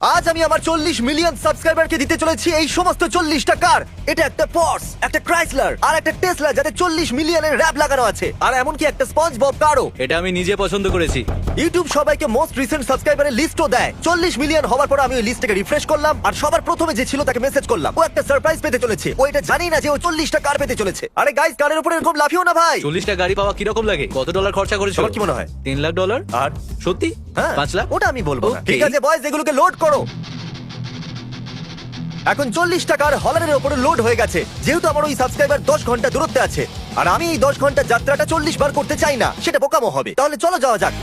আজ আমি আমার 40 মিলিয়ন সাবস্ক্রাইবারকে দিতে চলেছি এই সমস্ত 40টা কার। এটা একটা পর্স, একটা ক্রাইসলার আর একটা টেসলা, যাতে 40 মিলিয়নের র‍্যাপ লাগানো আছে, আর এমনকি একটা স্পঞ্জ বব কারও। এটা আমি নিজে পছন্দ করেছি। ইউটিউব সবাইকে মোস্ট রিসেন্ট সাবস্ক্রাইবারের লিস্টও দেয়। 40 মিলিয়ন হওয়ার পর আমি ওই লিস্টটাকে রিফ্রেশ করলাম, আর সবার প্রথমে যে ছিল তাকে মেসেজ করলাম। ও একটা সারপ্রাইজ পেতে চলেছে। ও এটা জানি না যে ও 40টা কার পেতে চলেছে। আরে গাইস, কারের উপর এরকম লাফিও না ভাই। 40টা গাড়ি পাওয়া কিরকম লাগে? কত ডলার খরচা করেছো? তোমার কি মনে হয়? $3 লাখ। আর সত্যি? হ্যাঁ, 5 লাখ? ওটা আমি বলবো না। Okay. ঠিক আছে বয়স, এগুলোকে লোড করো। এখন 40 টাকার হলারের উপরে লোড হয়ে গেছে। যেহেতু আমার ওই সাবস্ক্রাইবার 10 ঘন্টা দূরত্বে আছে, আর আমি এই 10 ঘন্টা যাত্রাটা 40 বার করতে চাই না, সেটা বোকামো হবে। তাহলে চলো যাওয়া যাক।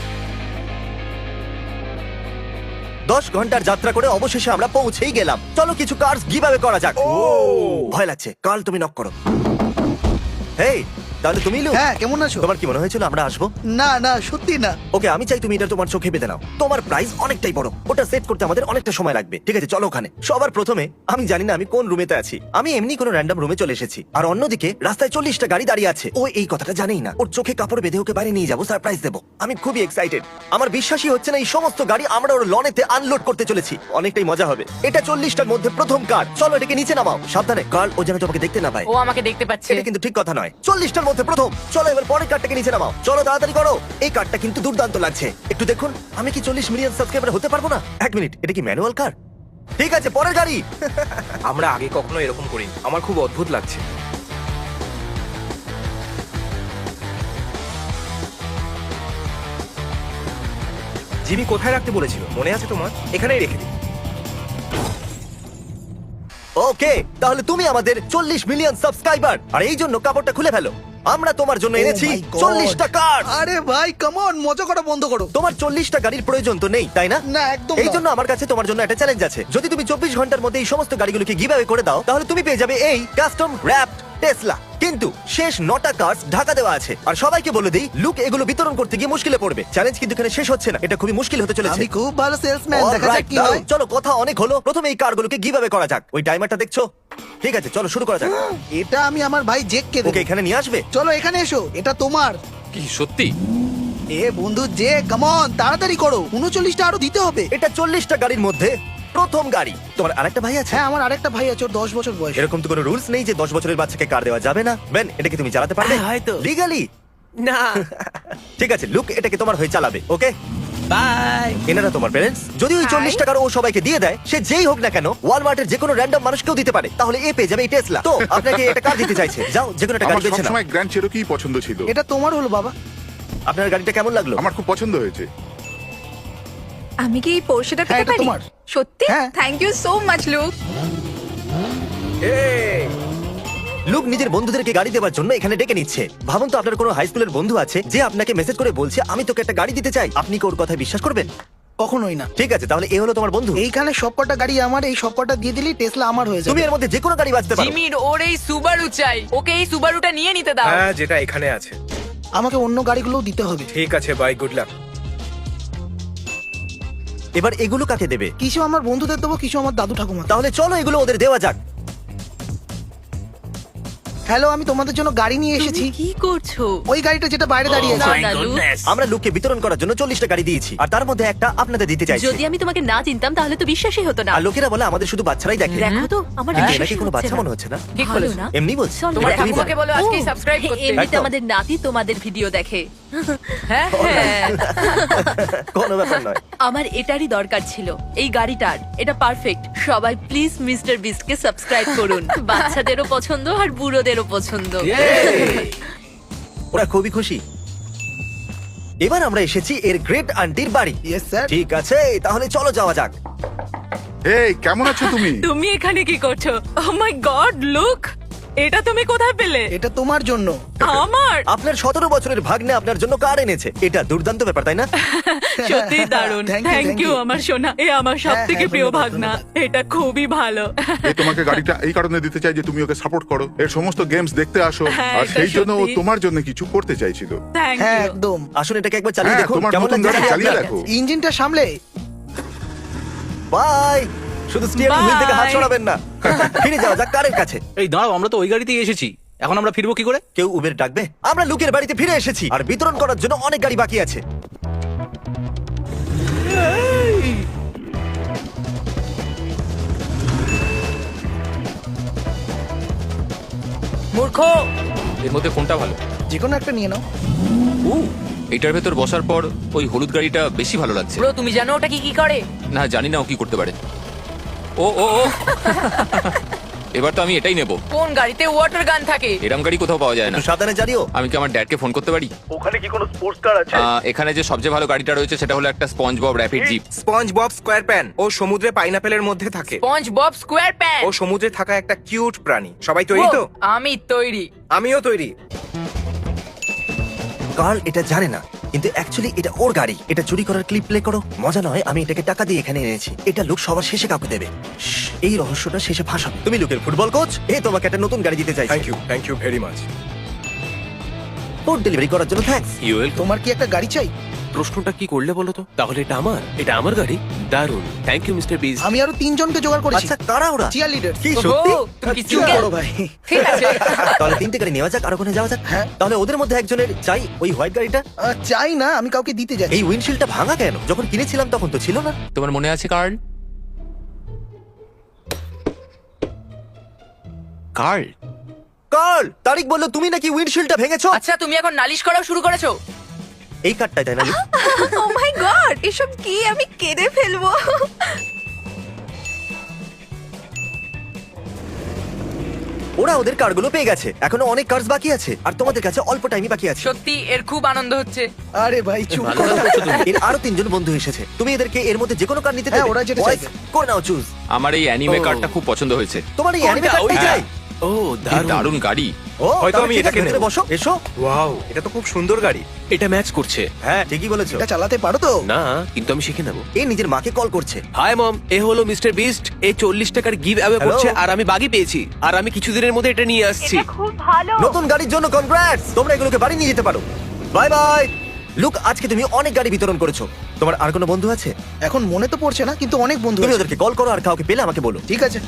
10 ঘন্টার যাত্রা করে অবশেষে আমরা পৌঁছেই গেলাম। চলো কিছু কার্স গিভঅ্যাওয়ে করা যাক। ভয় লাগছে। কাল তুমি নক করো। হেই, তাহলে তুমি লু। হ্যাঁ, কেমন আছো? তোমার কি মনে হয়েছিল আমরা আসবো? না না, সত্যি না। ওকে, আমি চাই তুমি এটা তোমার চোখে বেঁধে নাও। তোমার প্রাইস অনেকটাই বড়, ওটা সেট করতে আমাদের অনেকটা সময় লাগবে। ঠিক আছে, চলো ওখানে। সবার প্রথমে আমি জানি না আমি কোন রুমেতে আছি। আমি এমনি কোনো র্যান্ডম রুমে চলে এসেছি, আর অন্যদিকে রাস্তায় 40টা গাড়ি দাঁড়িয়ে আছে। ও এই কথাটা জানেই না। ওর চোখে কাপড় বেঁধে ওকে বাইরে নিয়ে যাবো, সারপ্রাইজ দেবো। আমি খুবই এক্সাইটেড। আমার বিশ্বাসই হচ্ছে না এই সমস্ত গাড়ি আমরা ওর লনেতে আনলোড করতে চলেছি। অনেকটাই মজা হবে। এটা 40টার মধ্যে প্রথম কার। চলো এটাকে নিচে নামাও। সাবধানে কার্ল, ও যেন তোমাকে দেখতে না পায়। ও আমাকে দেখতে পাচ্ছে। এটা কিন্তু ঠিক কথা নয়। 40টার মধ্যে প্রথম। চলো এবার পরের কার্ডটাকে নিচে নামাও। চলো তাড়াতাড়ি করো। এই কার্ডটা কিন্তু দুর্দান্ত লাগছে। একটু দেখুন, আমি কি 40 মিলিয়ন সাবস্ক্রাইবার হতে পারবো না? এক মিনিট, এটা কি ম্যানুয়াল কার? ঠিক আছে, পরের গাড়ি। আমরা আগে কখনো এরকম করিনি। আমার খুব অদ্ভুত লাগছে। জিমি কোথায় রাখতে বলেছিল মনে আছে তোমার? এখানেই রেখে দিই। ওকে, তাহলে তুমি আমাদের 40 মিলিয়ন সাবস্ক্রাইবার, আর এই জন্য কাপড়টা খুলে ফেলো। আমরা তোমার জন্য এনেছি Oh my God! 40টা কার। আরে ভাই, কাম অন, মজা করা বন্ধ করো। তোমার 40টা গাড়ির প্রয়োজন তো নেই, তাই না? না, একদম এই না। জন্য আমার কাছে তোমার জন্য একটা চ্যালেঞ্জ আছে। যদি তুমি 24 ঘন্টার মধ্যে এই সমস্ত গাড়িগুলোকে গিভঅ্যাওয়ে করে দাও, তাহলে তুমি পেয়ে যাবে এই কাস্টম র‍্যাপড টেসলা। কিন্তু শেষ 9টা কার্স ঢাকা দেওয়া আছে। আর সবাইকে বলে দিই, লুক এগুলো বিতরণ করতে গিয়ে মুশকিলে পড়বে। চ্যালেঞ্জ কিন্তু এখানে শেষ হচ্ছে না, এটা খুবই মুশকিল হতে চলেছে। আমি খুব ভালো সেলসম্যান, দেখা যাক Alright, কি দাঁড়াও, হয়। চলো কথা অনেক হলো। প্রথমে এই কারগুলোকে গিভঅ্যাওয়ে করা যাক। ওই টাইমারটা দেখছো? ঠিক আছে, চলো শুরু করা যাক। এটা আমি আমার ভাই জেককে দেব। ওকে এখানে নিয়ে আসবে। চলো এখানে এসো, এটা তোমার। কি সত্যি? এ বন্ধু জে, কাম অন, তাড়াতাড়ি করো। 39টা আরো দিতে হবে। এটা 40টা গাড়ির মধ্যে প্রথম গাড়ি। তোমার আরেকটা ভাই আছে? হ্যাঁ, আমার আরেকটা ভাই আছে, ওর 10 বছর বয়স। এরকম তো কোনো রুলস নেই যে 10 বছরের বাচ্চাকে কার দেওয়া যাবে না। বেন, এটাকে তুমি চালাতে পারবে? হ্যাঁ, হয়তো। লিগালি? না। ঠিক আছে, লুক এটাকে তোমার হয়ে চালাবে। ওকে, বাই। এনারা তোমার প্যারেন্টস। যদি ওই 40 টাকার ও সবাইকে দিয়ে দেয়, সে যেই হোক না কেন, ওয়ালমার্টের যে কোনো র্যান্ডম মানুষকেও দিতে পারে, তাহলে এ পেয়ে যাবে এই টেসলা। তো আপনাকে এটা কার দিতে চাইছে? যাও, যে কোনো একটা গাড়ি আমার বেছে নাও। সবসময় গ্র্যান্ড চেরোকি পছন্দ ছিল। এটা তোমার হলো বাবা। আপনার গাড়িটা কেমন লাগলো? আমার খুব পছন্দ হয়েছে। আমি কি এই পোর্শেটা হ্যাঁ, পেতে এটা পারি? তোমার। সত্যি? হ্যাঁ। Thank you so much look. Look নিজের বন্ধুদেরকে গাড়ি দেওয়ার জন্য এখানে ডেকে নিচ্ছে। ভাবুন তো, আপনার কোনো হাই স্কুলের বন্ধু আছে যে আপনাকে মেসেজ করে বলছে আমি তোকে একটা গাড়ি দিতে চাই। আপনি কি ওর কথায় বিশ্বাস করবেন? কখনোই না। ঠিক আছে, তাহলে এ হলো তোমার বন্ধু। এইখানে সবকটা গাড়ি আমার, এই সবকটা দিয়ে দিলেই টেসলা আমার হয়ে তুমি যাবে। এর মধ্যে যে কোনো গাড়ি বাজতে পারো। জিমির ওর এই সুবারু চাই। ওকে এই সুবারুটা নিয়ে নিতে দাও। হ্যাঁ, যেটা এখানে আছে। আমাকে অন্য গাড়িগুলোও দিতে হবে। ঠিক আছে, বাই, গুড লাক। এবার এগুলো কাকে দেবে? কিছু আমার বন্ধুদের দেবো, কিছু আমার দাদু ঠাকুমা। তাহলে চলো এগুলো ওদের দেওয়া যাক। হ্যালো, আমি তোমাদের জন্য গাড়ি নিয়ে এসেছি। কি করছো? ওই গাড়িটা যেটা বাইরে দাঁড়িয়ে আছে। না, লুক। আমরা লুককে বিতরণ করার জন্য 40টা গাড়ি দিয়েছি, আর তার মধ্যে একটা আপনাদের দিতে চাইছি। যদি আমি তোমাকে না চিনতাম তাহলে তো বিশ্বাসই হতো না। আর লোকেরা বলে আমাদের শুধু বাচ্চারাই দেখে। দেখো তো আমার কিন্তু বিশ্বাসই এনাকে কোনো হচ্ছে বাচ্চা না। মনে হচ্ছে না। ঠিক ভালো বলেছো। না? এমনি বলছি। চল, তোমার দেখ। ঠাকুমাকে বলো আজকেই ও, সাবস্ক্রাইব করতে। এমনিতে একদম। আমাদের নাতি তোমাদের ভিডিও দেখে। হ্যাঁ হ্যাঁ। কোনো ব্যাপার নয়। আমার এটারই দরকার ছিল, এই গাড়িটার। এটা পারফেক্ট। সবাই প্লিজ মিস্টার বিস্টকে সাবস্ক্রাইব করুন। বাচ্চাদেরও পছন্দ আর বুড়োদেরও পছন্দ। ওরা খুবই খুশি। এবার আমরা এসেছি এর গ্রেট আন্টির বাড়ি। Yes sir. ঠিক আছে, তাহলে চলো যাওয়া যাক। এই কেমন আছো তুমি? তুমি এখানে কি করছো? ও মাই গড, লুক, এটা তুমি কোথায় পেলে? এটা তোমার জন্য। আমার আপনার 17 বছরের ভাগ্নে আপনার জন্য কার এনেছে। এটা দুর্দান্ত ব্যাপার, তাই না? সত্যি দারুণ। Thank you, thank thank you you. আমার সোনা। এ আমার সব হ্যাঁ, থেকে হ্যাঁ, প্রিয় ধন্যবাদ, ভাগনা। ধন্যবাদ। এটা খুবই ভালো। এই তোমাকে গাড়িটা এই কারণে দিতে চাই যে তুমি ওকে সাপোর্ট করো, এর সমস্ত গেমস দেখতে আসো, হ্যাঁ, আর এটা সেই জন্য ও সত্যি। তোমার জন্য কিছু করতে চাইছিল। থ্যাংক হ্যাঁ, ইউ। একদম। আসুন এটাকে একবার চালিয়ে হ্যাঁ, দেখুন তোমার কেমন নতুন লাগছে। গাড়ি চালিয়ে দেখো। ইঞ্জিনটা সামলে। বাই। শুধু স্টিয়ারিং হুইল থেকে হাত Bye. সরাবেন না। ফিরে যাওয়া যাক কারের কাছে। এই দাঁড়াও, আমরা তো ওই গাড়িতেই এসেছি। এখন আমরা ফিরবো কি করে? কেউ উবের ডাকবে? আমরা লুকের বাড়িতে ফিরে এসেছি, আর বিতরণ করার জন্য অনেক গাড়ি বাকি আছে। মূর্খ। এর মধ্যে কোনটা ভালো? যে কোনো একটা নিয়ে নাও। এটার ভেতর বসার পর ওই হলুদ গাড়িটা বেশি ভালো লাগছে। ব্রো তুমি জানো ওটা কি কি করে? না, জানি না ও কি করতে পারে। ও ও ও এবার তো আমি এটাই নেব। কোন গাড়িতে ওয়াটার গান থাকে? এরম গাড়ি কোথাও পাওয়া যায় না। একটু সাবধানে জানিও। আমি কি আমার ড্যাডকে ফোন করতে পারি? ওখানে কি কোনো স্পোর্টস কার আছে? এখানে যে সবচেয়ে ভালো গাড়িটা রয়েছে সেটা হলো একটা SpongeBob rapid jeep. SpongeBob SquarePants. ও সমুদ্রে পাইনাপেলের মধ্যে থাকে। SpongeBob SquarePants. ও সমুদ্রে থাকা একটা কিউট প্রাণী। সবাই তৈরি তো? আমি তৈরি। আমিও তৈরি। কার্ল এটা জানে না, কিন্তু অ্যাকচুয়ালি এটা ওর গাড়ি। এটা চুরি করার ক্লিপ প্লে করো। মজা নয়, আমি এটাকে টাকা দিয়ে এখানে এনেছি। এটা লুক সবার শেষে কাউকে দেবে। শ্শ্, এই রহস্যটা শেষে ফাঁসাবে। তুমি লুকের ফুটবল কোচ, এ তোমাকে একটা নতুন গাড়ি দিতে চাই। Thank you very much. Food delivery করার জন্য থ্যাঙ্কস। ইউএল, তোমার কি একটা গাড়ি চাই? প্রশ্নটা কি করলে বলো তো? তাহলে এটা আমার গাড়ি। দারুন, থ্যাংক ইউ মিস্টার বিজ। আমি আরো 3 জনকে জোগাড় করেছি। আচ্ছা, কারা ওরা? Cheerleader. কি সত্যি? ওহো, তুমি কি চুপ চুপ করো ভাই। ঠিক আছে। তাহলে 3টে গাড়ি নেওয়া যাক, আর ওখানে যাওয়া যাক। হ্যাঁ। তাহলে ওদের মধ্যে একজনের চাই ওই হোয়াইট গাড়িটা। চাই না, আমি কাউকে দিতে যাচ্ছি। এই উইন্ডশিল্ডটা ভাঙা কেন? যখন কিনেছিলাম তখন তো ছিল না। তোমার মনে আছে কার্ল? কার্ল, কার্ল, তারিক বললো তুমি নাকি উইন্ডশিল্ডটা ভেঙেছো। আচ্ছা তুমি এখন নালিশ করাও শুরু করেছো? এই কার্ডটাই তাই না? ও মাই গড, এসব কি? আমি কেঁদে ফেলবো। ওরা ওদের কারগুলো পেয়ে গেছে। এখনো অনেক কার্স বাকি আছে, আর তোমাদের কাছে অল্প টাইমই বাকি আছে। সত্যি এর খুব আনন্দ হচ্ছে। আরে ভাই চুপ ভালো করো। করছো তুমি। এর আরো 3জন বন্ধু এসেছে। তুমি এদেরকে এর মধ্যে যে কোনো কার নিতে হ্যাঁ, দেবে। ওরা যেটা Boys, চাইবে। করে নাও চুজ। আমার এই অ্যানিমে ও। কারটা খুব পছন্দ হয়েছে। তোমার এই অ্যানিমে কোনটা? কারটাই ওইটা? চাই। ও কি দারুন। দারুণ গাড়ি। ও, হয়তো তাহলে আমি ঠিক আছে, এটাকে ভেতরে নেবো। বসো, এসো। ওয়াও, এটা তো খুব সুন্দর গাড়ি। এটা ম্যাচ করছে। হ্যাঁ, ঠিকই বলেছো। এটা চালাতে পারো তো? না, কিন্তু আমি শিখে নেব। এ নিজের মাকে কল করছে। হাই মম, এ হলো মিস্টার বিস্ট। এ 40 টাকার গিভ অ্যাওয়ে Hello? করছে আর আমি বাগি পেয়েছি। আর আমি কিছুদিনের মধ্যে এটা নিয়ে আসছি। নতুন গাড়ির জন্য কনগ্রাটস। তোমরা এগুলোকে বাড়ি নিয়ে যেতে পারো। Bye bye. লুক, আজকে তুমি অনেক গাড়ি বিতরণ করেছো। তোমার আর কোনো বন্ধু আছে? এখন মনে তো পড়ছে না, কিন্তু অনেক বন্ধু তুমি আছে। ওদেরকে কল করো, আর কাউকে পেলে আমাকে বলো। ঠিক আছে।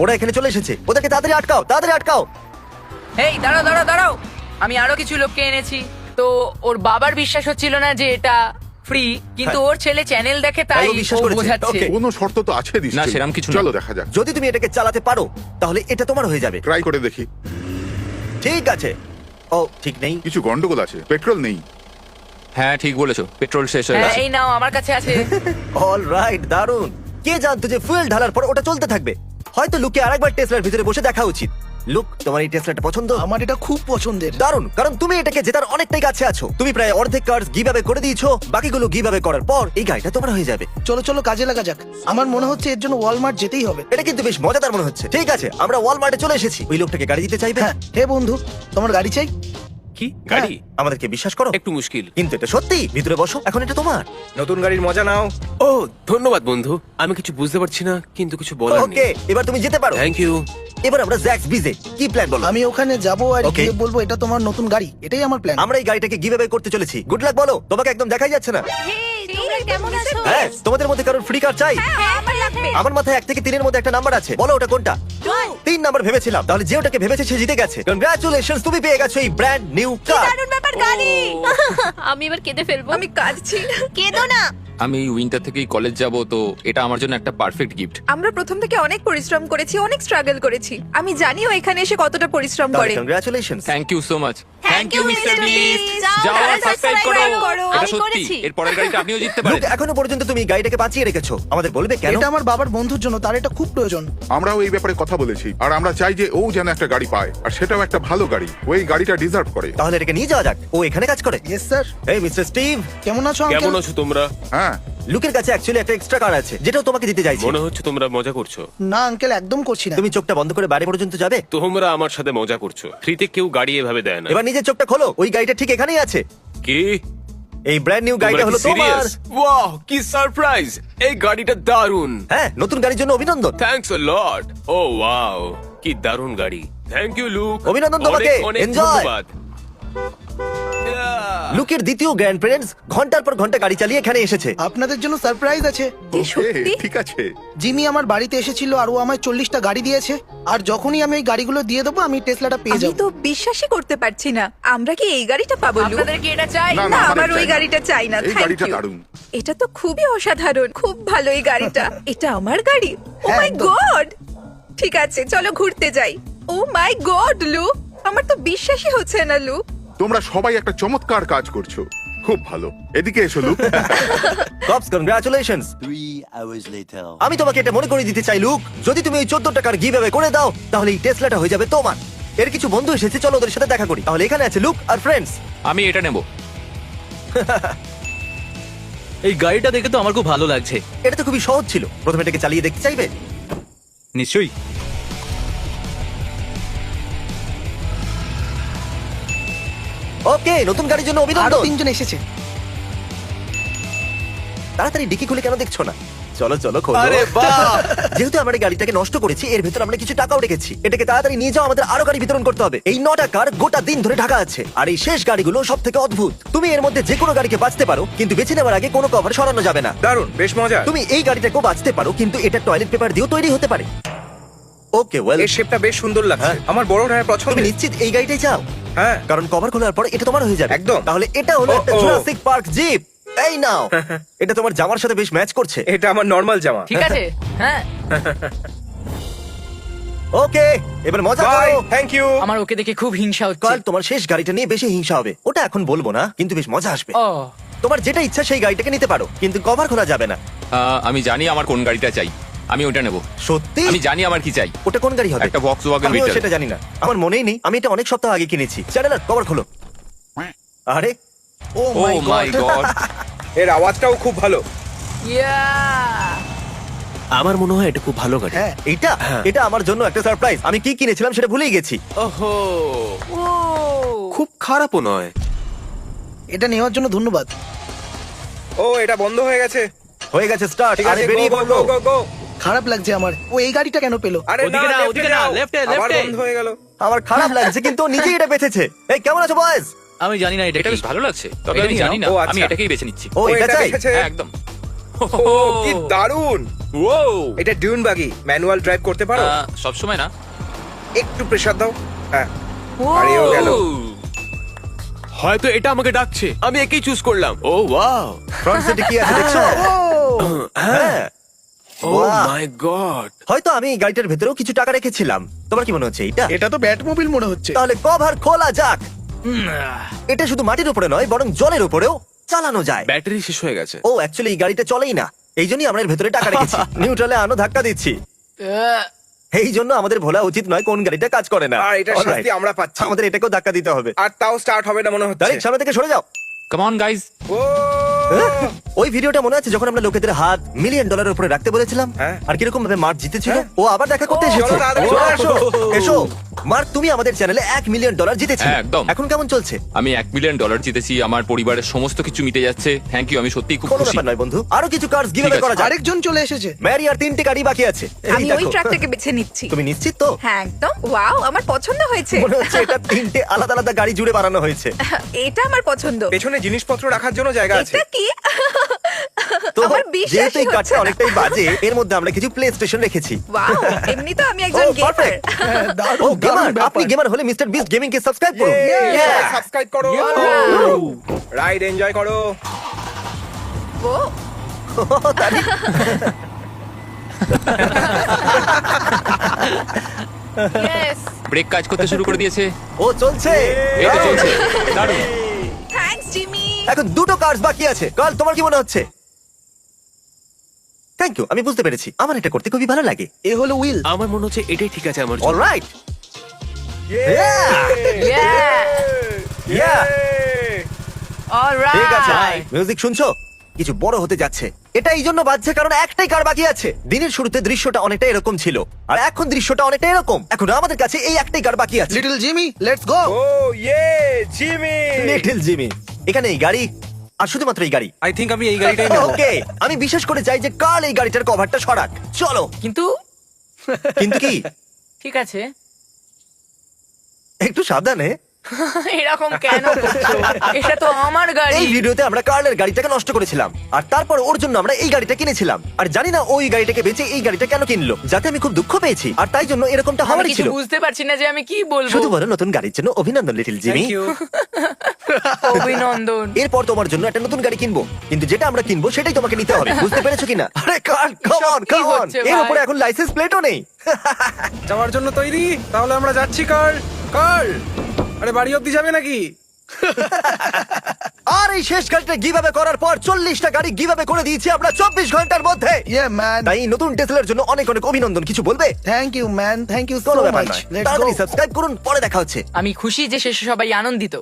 ওরা এখানে চলে এসেছে। ওদেরকে তাড়াতাড়ি আটকাও, তাড়াতাড়ি আটকাও। এই দাঁড়াও দাঁড়াও দাঁড়াও, আমি আরো কিছু লোককে এনেছি। তো ওর বাবার বিশ্বাস হচ্ছিল না যে এটা ফ্রি, কিন্তু ওর ছেলে চ্যানেল দেখে তাই তাই ও বিশ্বাস ও করেছে। বোঝাচ্ছে। Okay. কোনো শর্ত তো আছে না, নিশ্চয়ই। সেরম কিছু না। চলো দেখা যাক। যদি তুমি এটাকে চালাতে পারো তাহলে এটা তোমার হয়ে যাবে। ট্রাই করে দেখি। ঠিক আছে। ও ঠিক নেই। কিছু গন্ডগোল আছে, পেট্রোল নেই। হ্যাঁ, ঠিক বলেছো, পেট্রোল শেষ হয়ে হ্যাঁ গেছে। এই নাও, আমার কাছে আছে। অল রাইট, দারুন। কে জানতো যে ফুয়েল ঢালার পর ওটা চলতে থাকবে? হয়তো লুকে আরেকবার টেসলার ভিতরে বসে দেখা উচিত। লুক, তোমার এই টেসলাটা পছন্দ? আমার এটা খুব পছন্দের। দারুন, কারণ তুমি এটাকে জেতার অনেকটাই কাছে আছো। তুমি প্রায় অর্ধেক কার্স গিভ অ্যাওয়ে করে দিয়েছো। বাকিগুলো গিভ অ্যাওয়ে করার পর এই গাড়িটা তোমার হয়ে যাবে। চলো চলো কাজে লাগা যাক। আমার মনে হচ্ছে এর জন্য ওয়ালমার্ট যেতেই হবে। এটা কিন্তু বেশ মজাদার মনে হচ্ছে। ঠিক আছে, আমরা ওয়ালমার্টে চলে এসেছি। ওই লোকটাকে গাড়ি দিতে চাইবে? হ্যাঁ, হে বন্ধু, তোমার গাড়ি চাই? কি গাড়ি? আমাদেরকে বিশ্বাস করো। একটু মুশকিল। কিন্তু এটা সত্যি। ভিতরে বসো, এখন এটা তোমার। নতুন গাড়ির মজা নাও। ও ধন্যবাদ বন্ধু। আমি কিছু বুঝতে পারছি না, কিন্তু কিছু বলার ওকে, নেই। এবার তুমি যেতে পারো। Thank you. এবার আমরা জ্যাক্স বিজে। কি প্ল্যান বলো? আমি ওখানে যাব আর Okay. গিয়ে বলবো এটা তোমার নতুন গাড়ি। এটাই আমার প্ল্যান। আমরা এই গাড়িটাকে গিভ অ্যাওয়ে করতে চলেছি। গুড লাক বলো। তোমাকে একদম দেখাই যাচ্ছে না। তোমরা কেমন আছো? হ্যাঁ, তোমাদের মধ্যে কারোর ফ্রি কার চাই? আমার লাগবে। আমার মাথায় 1 থেকে 3 এর মধ্যে একটা নাম্বার আছে। বলো ওটা কোনটা? 3 নাম্বার ভেবেছিলাম। তাহলে যে ওটাকে ভেবেছে সে জিতে গেছে। কনগ্রাচুলেশনস, তুমি পেয়ে গেছো এই ব্র্যান্ড নিউ কার। দারুণ ব্যাপার, গাড়ি। আমি এবার কেঁদে ফেলবো। আমি কাঁদছি। কেঁদো না। আমি এই উইন্টার থেকেই কলেজ যাব, তো এটা আমার জন্য একটা পারফেক্ট গিফট। আমরা প্রথম থেকে অনেক পরিশ্রম করেছি, অনেক স্ট্রাগল করেছি। আমি জানিও এখানে এসে কতটা পরিশ্রম করে। Congratulations. Thank you so much. Thank you, Mr. Beast. যাও আর সাবস্ক্রাইব করো। এটা আমি সত্যি, করেছি। এর পরের গাড়িটা আপনিও জিততে লুক, পারেন। এখনো পর্যন্ত তুমি এই গাড়িটাকে বাঁচিয়ে রেখেছো। আমাদের বলবে কেন? এটা আমার বাবার বন্ধুর জন্য, তার এটা খুব প্রয়োজন। আমরাও এই ব্যাপারে কথা বলেছি, আর আমরা চাই যে ও যেন একটা গাড়ি পায়, আর সেটাও একটা ভালো গাড়ি। ওই গাড়িটা ডিজার্ভ করে। তাহলে এটাকে নিয়ে যাওয়া যাক। ও এখানে কাজ করে। Yes sir. এই মিস্টার স্টিভ, কেমন আছো কেমন আঙ্কেল? আছো তোমরা? হ্যাঁ, লুকের কাছে অ্যাকচুয়ালি একটা এক্সট্রা কার আছে যেটাও তোমাকে দিতে চাইছি। মনে হচ্ছে তোমরা মজা করছো। না আঙ্কেল, একদম করছি না। তুমি চোখটা বন্ধ করে বাইরে পর্যন্ত যাবে। তোমরা আমার সাথে মজা করছো। ফ্রিতে কেউ গাড়ি এভাবে দেয় না। এবার নিজের চোখটা খোলো। ওই গাড়িটা ঠিক এখানেই আছে। কি? এই ব্র্যান্ড নিউ গাড়িটা হলো তোমার। ওয়াও, কি সারপ্রাইজ! এই গাড়িটা দারুন। হ্যাঁ, নতুন গাড়ির জন্য অভিনন্দন। Thanks a lot. O wow, কি দারুন গাড়ি। Thank you look. অভিনন্দন তোমাকে। অনেক অনেক Enjoy. ধন্যবাদ। লুকের দ্বিতীয় গ্র্যান্ড প্যারেন্টস ঘন্টার পর ঘন্টা গাড়ি চালিয়ে এখানে এসেছে। আপনাদের জন্য সারপ্রাইজ আছে। ওকে, ঠিক আছে। জিমি আমার বাড়িতে এসেছিল আর ও আমায় 40টা গাড়ি দিয়েছে। আর যখনই আমি এই গাড়িগুলো দিয়ে দেবো, আমি টেসলাটা পেয়ে আমি যাবো। তো বিশ্বাসই করতে পারছি না। আমরা কি এই গাড়িটা পাবো? লু? আপনাদের কি এটা চাই? না, না, আমার আমার ওই চাই না। গাড়িটা চাই না। এই থ্যাংক গাড়িটা ইউ। দারুণ। এটা তো খুবই অসাধারণ, খুব ভালো এই গাড়িটা। এটা আমার গাড়ি। ও হ্যাঁ, মাই একদম। গড! ঠিক আছে চলো ঘুরতে যাই। ও মাই গড লু, আমার তো বিশ্বাসই হচ্ছে না লু। তোমরা সবাই একটা চমৎকার কাজ করছো, খুব ভালো। এদিকে এসো লুক। Corps congratulations. আমি তোমাকে এটা মনে করে দিতে চাই লুক, যদি তুমি ওই 14 টাকার গিভঅ্যাওয়ে করে দাও তাহলে এই টেসলাটা হয়ে যাবে তোমার। এর কিছু বন্ধু এসেছে, চলো ওদের সাথে দেখা করি। তাহলে এখানে আছে লুক আর ফ্রেন্ডস। আমি এটা নেব। এই গাড়িটা দেখে তো আমার খুব ভালো লাগছে। এটা তো খুবই সহজ ছিল, প্রথমে এটাকে চালিয়ে দেখতে চাইবে? নিশ্চয়ই। ওকে, নতুন গাড়ির জন্য আরো অভিনন্দন। 3 জন এসেছে। তাড়াতাড়ি ডিকি খুলে কেন দেখছো না? চলো চলো খোলো। আরে বাহ! যেহেতু আমরা এই গাড়িটাকে নষ্ট করেছি, এর ভিতর আমরা কিছু টাকাও রেখেছি। এটাকে তাড়াতাড়ি নিয়ে যাও, আমাদের আরো গাড়ি বিতরণ করতে হবে। এই 9টা কার গোটা দিন ধরে ঢাকা আছে, আর এই শেষ গাড়িগুলো সব থেকে অদ্ভুত। তুমি এর মধ্যে যে কোনো গাড়িকে বাঁচতে পারো, কিন্তু বেছে নেওয়ার আগে কোনো কভার সরানো যাবে না। দারুণ, বেশ মজা। তুমি এই গাড়িটাকেও বাঁচতে পারো, কিন্তু এটা টয়লেট পেপার দিয়েও তৈরি হতে পারে। ওকে ওয়েল, এর শেপটা বেশ সুন্দর লাগছে, হ্যাঁ। আমার বড় ভাইয়ের তুমি পছন্দ। নিশ্চিত এই গাড়িটাই চাও? হ্যাঁ, কারণ কভার খোলার পর এটা তোমার হয়ে যাবে। একদম। তাহলে এটা হলো একটা ও, ও। Jurassic Park jeep. এই নাও, এটা তোমার জামার সাথে বেশ ম্যাচ করছে। এটা আমার নর্মাল জামা। ঠিক আছে, হ্যাঁ। ওকে, এবার মজা বাই, করো। Thank you. আমার ওকে দেখে খুব হিংসা হচ্ছে। কাল তোমার শেষ গাড়িটা নিয়ে বেশি হিংসা হবে। ওটা এখন বলবো না, কিন্তু বেশ মজা আসবে। ও তোমার যেটা ইচ্ছা সেই গাড়িটাকে নিতে পারো, কিন্তু কভার খোলা যাবে না। আমি জানি আমার কোন গাড়িটা চাই, আমি ওটা নেব। সত্যি? আমি জানি আমার কি চাই। ওটা কোন গাড়ি হবে? একটা Volkswagen আমিও Beetle। সেটা জানি না, আমার মনেই নেই। আমি এটা অনেক সপ্তাহ আগে কিনেছি। চ্যানেলার কভার খোলো। আরে ও ও মাই মাই গড। গড। এর আওয়াজটাও খুব ভালো। ইয়া, আমার মনে হয় এটা খুব ভালো গাড়ি। হ্যাঁ, এটা এটা আমার জন্য একটা সারপ্রাইজ। আমি কি কিনেছিলাম সেটা ভুলেই গেছি। ওহো, ও খুব খারাপও নয়। এটা নেওয়ার জন্য ধন্যবাদ। ও, এটা বন্ধ হয়ে গেছে। হয়ে গেছে স্টার্ট। ঠিক আরে আছে, বেরিয়ে গো পড়লো। গো গো। খারাপ লাগছে আমার, ও এই গাড়িটা কেন পেলো? আরে ওদিকে না, ওদিকে না, left এ, আবার left এ। বন্ধ হয়ে গেল। আমার খারাপ লাগছে, কিন্তু ও নিজেই এটা বেঁচেছে। এই কেমন আছো বয়েজ? আমি জানি না এটা এটা কি। বেশ ভালো লাগছে, তবে এটা আমি নিয়ে জানি না, নাও। ও, আচ্ছা। আমি এটাকেই বেছে নিচ্ছি। ও এটা চাই? দেখেছে? হ্যাঁ, একদম। ও, কি দারুণ। ও, এটা ডিউন বাগি, ম্যানুয়াল ড্রাইভ করতে পারো? সব সময় না। একটু প্রেসার দাও। হ্যাঁ, ও আরে ও গেল। হয়তো এটা আমাকে ডাকছে, আমি একেই চুজ করলাম। ও ওয়াও, ফ্রন্ট সিটে কি আছে দেখছো? হ্যাঁ। ও বাহ। মাই গড। হয়তো আমি এই গাড়িটার ভেতরেও কিছু টাকা রেখেছিলাম। তোমার কি মনে হচ্ছে এটা? এটা তো ব্যাটমোবিল মনে হচ্ছে। তাহলে কভার খোলা যাক। এটা শুধু মাটির উপরে নয়, বরং জলের উপরেও চালানো যায়। ব্যাটারি শেষ হয়ে গেছে। ও অ্যাকচুয়ালি এই গাড়িটা চলেই না, এই জন্যই আমরা এর ভেতরে টাকা রেখেছি। নিউট্রালে আনো ধাক্কা দিচ্ছি। এই জন্য আমাদের ভোলা উচিত নয় কোন গাড়িটা কাজ করে না। আর এটার Alright, শাস্তি আমরা পাচ্ছি। আমাদের এটাকেও ধাক্কা দিতে হবে। আর তাও স্টার্ট হবে না মনে হচ্ছে। তারিখ সামনে থেকে সরে যাও। Come on guys. ও, ওই ভিডিওটা মনে আছে যখন আমরা লোকেদের হাত $1 মিলিয়ন উপরে রাখতে বলেছিলাম? হ্যাঁ। আর কিরকম ভাবে মার্ক জিতেছিল? হ্যাঁ। ও আবার দেখা করতে ও, এসেছে। চলো তাড়াতাড়ি চলো, চলে আসো। এসো মার্ক, তুমি আমাদের চ্যানেলে $1 মিলিয়ন জিতেছিলে। হ্যাঁ, একদম। এখন কেমন চলছে? আমি $1 মিলিয়ন জিতেছি, আমার পরিবারের সমস্ত কিছু মিটে যাচ্ছে। থ্যাংক ইউ, আমি সত্যিই খুব কোনো খুশি। ব্যাপার নয় বন্ধু, আরো কিছু কার্ডস গিভ ঠিক করা আছে। যাক। আরেকজন চলে এসেছে। ম্যারি আর 3টে গাড়ি বাকি আছে। এই আমি ওই দেখো। ট্রাকটাকে বেছে নিচ্ছি। তুমি নিশ্চিত তো? হ্যাঁ একদম, ওয়াও আমার পছন্দ হয়েছে। মনে হচ্ছে এটা 3টে আলাদা আলাদা গাড়ি জুড়ে বানানো হয়েছে। এটা আমার পছন্দ। পেছনে জিনিসপত্র রাখার জন্য জায়গা আছে। এটা কি? তো আমার যেহেতু বিশ্বাসই এই কার্ডটা হচ্ছে না। অনেকটাই বাজে, এর মধ্যে আমরা কিছু প্লে স্টেশন রেখেছি। ওয়াও, এমনি তো আমি একজন Oh, গেমার। perfect. হ্যাঁ, দারুণ, ও দারুণ গেমার, ব্যাপার। আপনি গেমার হলে মিস্টার বিস্ট গেমিং কে সাবস্ক্রাইব করুন। Yeah. সাবস্ক্রাইব করো। রাইড এনজয় করো। ও তারই- ইয়েস। ব্রেক কাজ করতে শুরু করে দিয়েছে। ও চলছে। এই তো চলছে, দারুণ। Thanks Jimmy. এখন 2টো কার্ডস বাকি আছে। কাল তোমার কি মনে হচ্ছে? থ্যাংক ইউ, আমি বুঝতে পেরেছি। আমার এটা করতে খুবই ভালো লাগে। এ হলো উইল। আমার মনে হচ্ছে এটাই ঠিক আছে আমার জন্য। অলরাইট। ইয়া, ঠিক আছে, অলরাইট। মিউজিক শুনছো? কিছু বড় হতে যাচ্ছে। এটা এই জন্য বাজছে কারণ একটাই কার বাকি আছে। দিনের শুরুতে দৃশ্যটা অনেকটা এরকম ছিল, আর এখন দৃশ্যটা অনেকটা এরকম। এখন আমাদের কাছে এই একটাই কার বাকি আছে। Little Jimmy, let's go. Oh yeah, Jimmy. Little Jimmy. এখানে এই গাড়ি আর শুধুমাত্র এই গাড়ি। আই থিংক আমি এই গাড়িটাই নেব। ওকে, আমি বিশেষ করে চাই যে কাল এই গাড়িটার কভারটা সরাক। চলো। কিন্তু কিন্তু কি? ঠিক আছে, একটু সাবধানে। এরকম কেন করছো? এটা তো আমার গাড়ি। এই ভিডিওতে আমরা কার্লের গাড়িটাকে নষ্ট করেছিলাম, আর তারপর ওর জন্য আমরা এই গাড়িটা কিনেছিলাম। আর জানি না ওই গাড়িটাকে বেচে এই গাড়িটা কেন কিনলো, যাতে আমি খুব দুঃখ পেয়েছি। আর তাই জন্য এরকমটা আমি হওয়ারই কিছু ছিল। বুঝতে পারছি না যে আমি কি বলবো। শুধু বলো নতুন গাড়ির জন্য অভিনন্দন লিটল জিমি। Thank you. অভিনন্দন। এরপর তোমার জন্য একটা নতুন গাড়ি কিনবো, কিন্তু যেটা আমরা কিনবো সেটাই তোমাকে নিতে হবে, বুঝতে পেরেছো কিনা? আরে কার, কাম অন, কি কাম অন। হচ্ছে এর ভাই? উপরে এখন লাইসেন্স প্লেটও নেই। যাওয়ার জন্য তৈরি? তাহলে আমরা যাচ্ছি কার্ল। কার্ল, আরে বাড়ি অব্দি যাবে নাকি? আর এই শেষ গাড়িটা গিভঅ্যাওয়ে করার পর 40টা গাড়ি গিভঅ্যাওয়ে করে দিয়েছি আমরা 24 ঘন্টার মধ্যে। ম্যান, তাই এই নতুন টেসলার জন্য অনেক অনেক অভিনন্দন। কিছু বলবে? Thank you man, thank you so কোনো ব্যাপার মাচ। নয়, লেটস গো। তাড়াতাড়ি সাবস্ক্রাইব করুন, পরে দেখা হচ্ছে। আমি খুশি যে শেষে সবাই আনন্দিত।